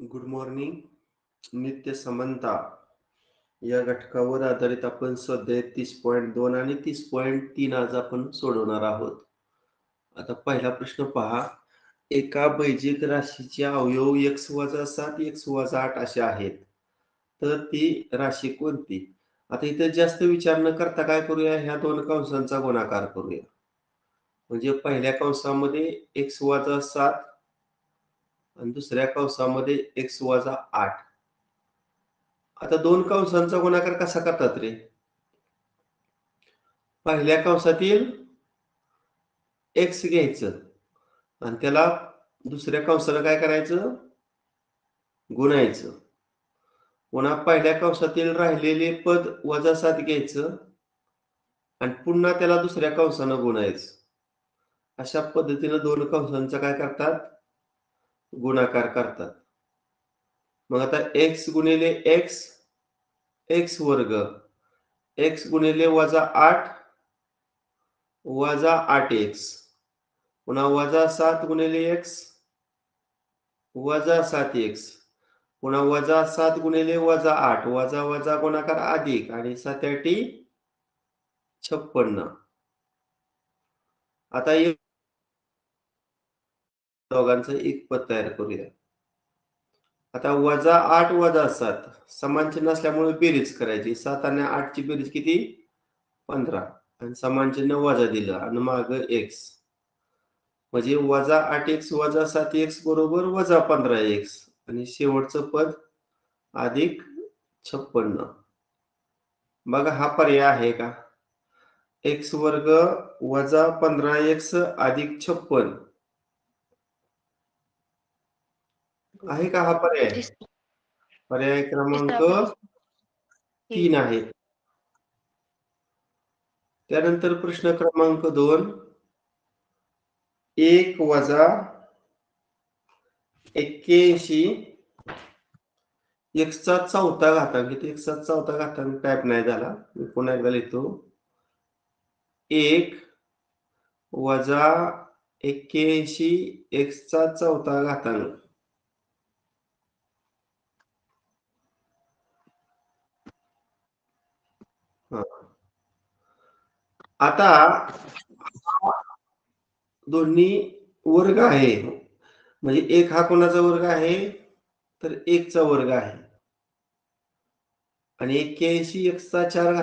Good morning. नित्य समता या घटकावर आधारित आपण स्वाध्याय 30.2 आणि 30.3 आज आपण सोडवणार आहोत. आता पहिला प्रश्न पहा. एका बेजीक राशीचे अवयव x-7 x-8 असे आहेत, तर ती राशी कोणती? आता इथे जास्त विचार न करता काय करूया, ह्या दोन कंसांचा गुणाकार करूया. म्हणजे पहिल्या कंसामध्ये x-7 आणि दुसऱ्या कंसामध्ये x-8. आता दोन कंसांचा गुणाकार कसा करतात रे? पहिल्या कंसातील x घ्यायचं आणि त्याला दुसऱ्या कंसाला काय करायचं, गुणायचं. पुन्हा पहिल्या कंसातील राहिलेले पद -7 घ्यायचं आणि पुन्हा त्याला दुसऱ्या कंसानं गुणायचं. अशा पद्धतीने दोन कंसांचा काय करतात, गुणाकार करतात. मग आता x गुणिले x, x वर्ग, x गुणिले -8 -8x, पुन्हा -7 गुणिले x -7x, पुन्हा -7 गुणिले -8, वजा गुणाकार अधिक आणि 7 56. आता दोघांचं एक पद तयार करूया. आता -8 -7 समान चिन्ह असल्यामुळे बेरीज करायची. 7 आणि 8 ची बेरीज किती? 15 आणि समान चिन्ह वजा दिलं आणि माग x, म्हणजे -8x -7x बरोबर -15x आणि शेवटचं पद अधिक 56. बघा हा पर्याय आहे का? x वर्ग -15x अधिक 56 आहे का हा पर्याय? पर्याय क्रमांक 3 आहे. त्यानंतर प्रश्न क्रमांक 2. 1 वजा 81 x चा चौथा घातांक. इथे x चा चौथा घातांक टाइप नाही झाला, मी पुन्हा एकदा लिहितो. 1 वजा 81 x चा चौथा घातांक. आता दोन्ही वर्ग आहे, म्हणजे 1 हा कोणाचा वर्ग आहे, तर 1 चा वर्ग आहे आणि 81 x चा 4